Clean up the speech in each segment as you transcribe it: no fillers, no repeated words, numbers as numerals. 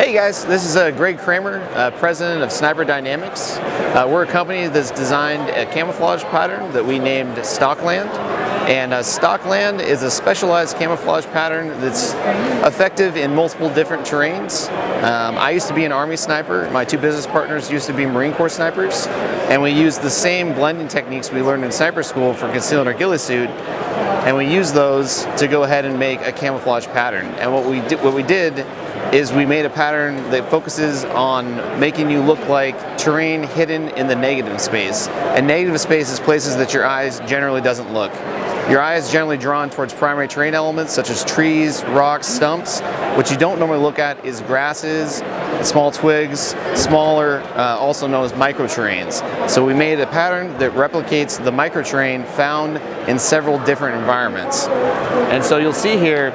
Hey guys, this is Greg Kramer, president of Sniper Dynamics. We're a company that's designed a camouflage pattern that we named Stalkland. And Stalkland is a specialized camouflage pattern that's effective in multiple different terrains. I used to be an Army sniper. My two business partners used to be Marine Corps snipers. And we used the same blending techniques we learned in sniper school for concealing our ghillie suit. And we used those to go ahead and make a camouflage pattern. And what we did is we made a pattern that focuses on making you look like terrain hidden in the negative space. And negative space is places that your eyes generally doesn't look. Your eye is generally drawn towards primary terrain elements such as trees, rocks, stumps. What you don't normally look at is grasses, small twigs, smaller, also known as microterrains. So we made a pattern that replicates the microterrain found in several different environments. And so you'll see here,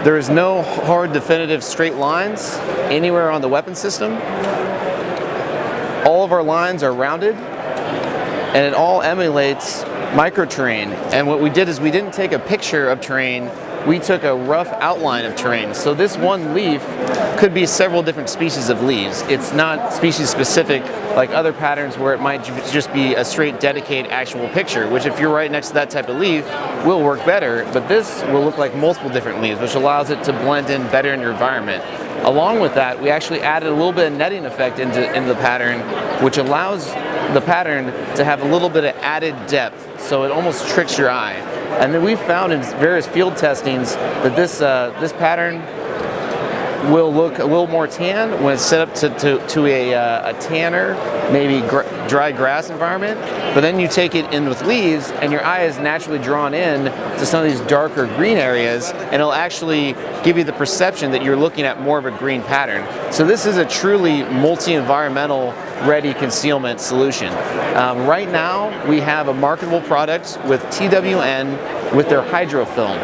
there is no hard, definitive straight lines anywhere on the weapon system. All of our lines are rounded, and it all emulates microterrain. And what we did is we didn't take a picture of terrain, we took a rough outline of terrain. So this one leaf could be several different species of leaves. It's not species specific like other patterns where it might just be a straight dedicated actual picture, which if you're right next to that type of leaf will work better, but this will look like multiple different leaves, which allows it to blend in better in your environment. Along with that, we actually added a little bit of netting effect into the pattern, which allows the pattern to have a little bit of added depth, so it almost tricks your eye. And then we've found in various field testings that this pattern will look a little more tan when it's set up to a tanner, maybe dry grass environment. But then you take it in with leaves and your eye is naturally drawn in to some of these darker green areas, and it'll actually give you the perception that you're looking at more of a green pattern. So this is a truly multi-environmental ready concealment solution. Right now we have a marketable product with TWN with their hydrofilm.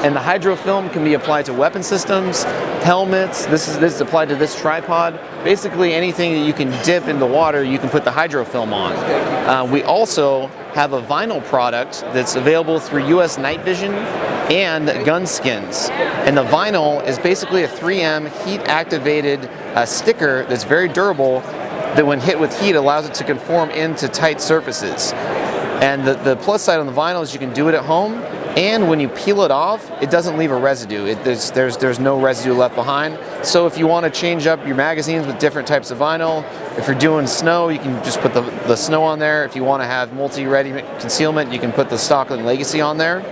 And the hydrofilm can be applied to weapon systems, helmets. This is applied to this tripod. Basically anything that you can dip in the water, you can put the hydrofilm on. We also have a vinyl product that's available through US Night Vision and gun skins. And the vinyl is basically a 3M heat activated sticker that's very durable, that when hit with heat allows it to conform into tight surfaces. And the plus side on the vinyl is you can do it at home, and when you peel it off, it doesn't leave a residue. There's no residue left behind. So if you want to change up your magazines with different types of vinyl, if you're doing snow, you can just put the snow on there. If you want to have multi-ready concealment, you can put the Stalkland Legacy on there.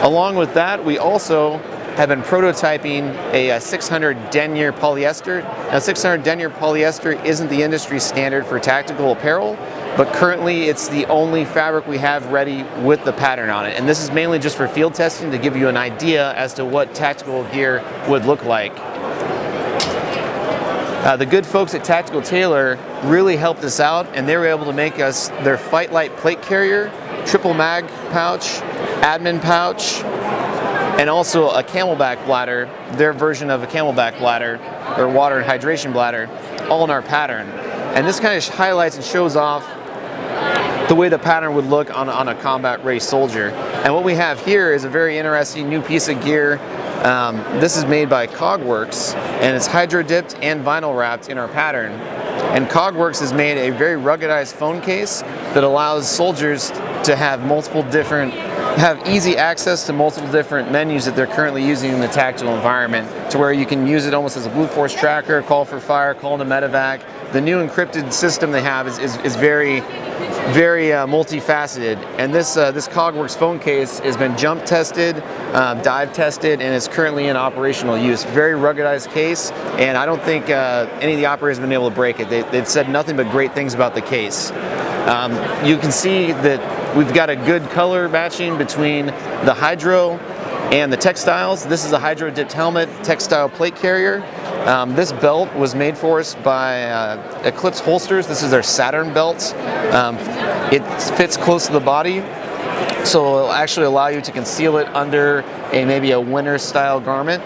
Along with that, we also have been prototyping a 600 denier polyester. Now 600 denier polyester isn't the industry standard for tactical apparel, but currently it's the only fabric we have ready with the pattern on it. And this is mainly just for field testing to give you an idea as to what tactical gear would look like. The good folks at Tactical Tailor really helped us out, and they were able to make us their Fight Light plate carrier, triple mag pouch, admin pouch, and also a camelback bladder, their version of a camelback bladder, or water and hydration bladder, all in our pattern. And this kind of highlights and shows off the way the pattern would look on a combat-ready soldier. And what we have here is a very interesting new piece of gear. This is made by Cogworks, and it's hydro-dipped and vinyl wrapped in our pattern. And Cogworks has made a very ruggedized phone case that allows soldiers to have easy access to multiple different menus that they're currently using in the tactical environment, to where you can use it almost as a Blue Force tracker, call for fire, call to medevac. The new encrypted system they have is very multifaceted, and this Cogworks phone case has been jump tested, dive tested, and is currently in operational use. Very ruggedized case, and I don't think any of the operators have been able to break it. They've said nothing but great things about the case. You can see that we've got a good color matching between the hydro and the textiles. This is a hydro dipped helmet textile plate carrier. This belt was made for us by Eclipse Holsters. This is their Saturn belt. It fits close to the body, so it'll actually allow you to conceal it under maybe a winter style garment.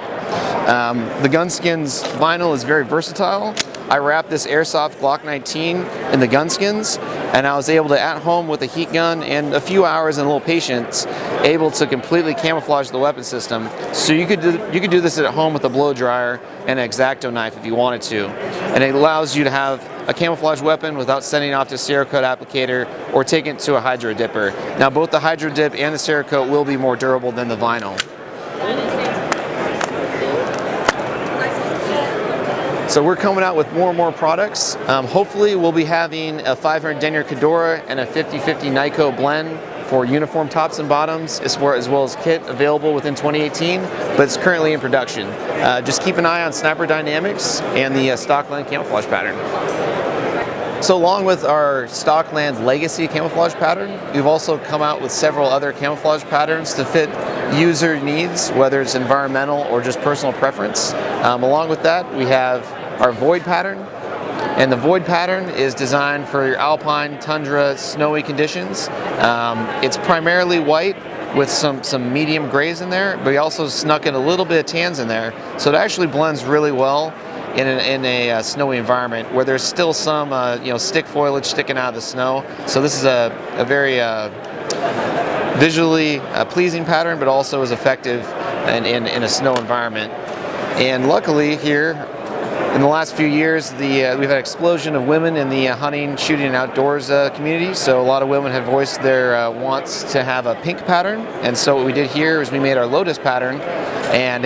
The Gunskins vinyl is very versatile. I wrapped this airsoft Glock 19 in the Gunskins, and I was able to, at home with a heat gun and a few hours and a little patience, able to completely camouflage the weapon system. So you could do this at home with a blow dryer and an X-Acto knife if you wanted to, and it allows you to have a camouflage weapon without sending it off to a Cerakote applicator or taking it to a hydro dipper. Now both the hydro dip and the Cerakote will be more durable than the vinyl. So we're coming out with more and more products. Hopefully we'll be having a 500 denier Kedora and a 50/50 Nyko blend for uniform tops and bottoms, as well as kit available within 2018, but it's currently in production. Just keep an eye on Sniper Dynamics and the Stalkland camouflage pattern. So along with our Stalkland legacy camouflage pattern, we've also come out with several other camouflage patterns to fit user needs, whether it's environmental or just personal preference. Along with that, we have our Void pattern, and the Void pattern is designed for your alpine, tundra, snowy conditions. It's primarily white with some medium grays in there, but we also snuck in a little bit of tans in there, so it actually blends really well in a snowy environment where there's still some stick foliage sticking out of the snow. So this is a very visually pleasing pattern, but also is effective in a snow environment. And luckily here, in the last few years, we've had an explosion of women in the hunting, shooting, and outdoors community. So a lot of women have voiced their wants to have a pink pattern. And so what we did here is we made our Lotus pattern, and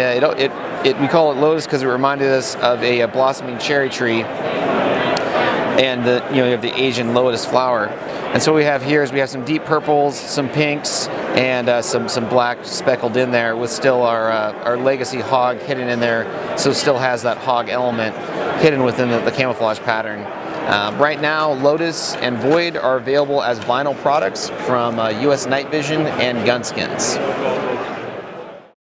we call it Lotus because it reminded us of a blossoming cherry tree, and you have the Asian lotus flower. And so what we have here is we have some deep purples, some pinks, and some black speckled in there, with still our legacy hog hidden in there, so it still has that hog element hidden within the camouflage pattern. Right now, Lotus and Void are available as vinyl products from US Night Vision and Gunskins.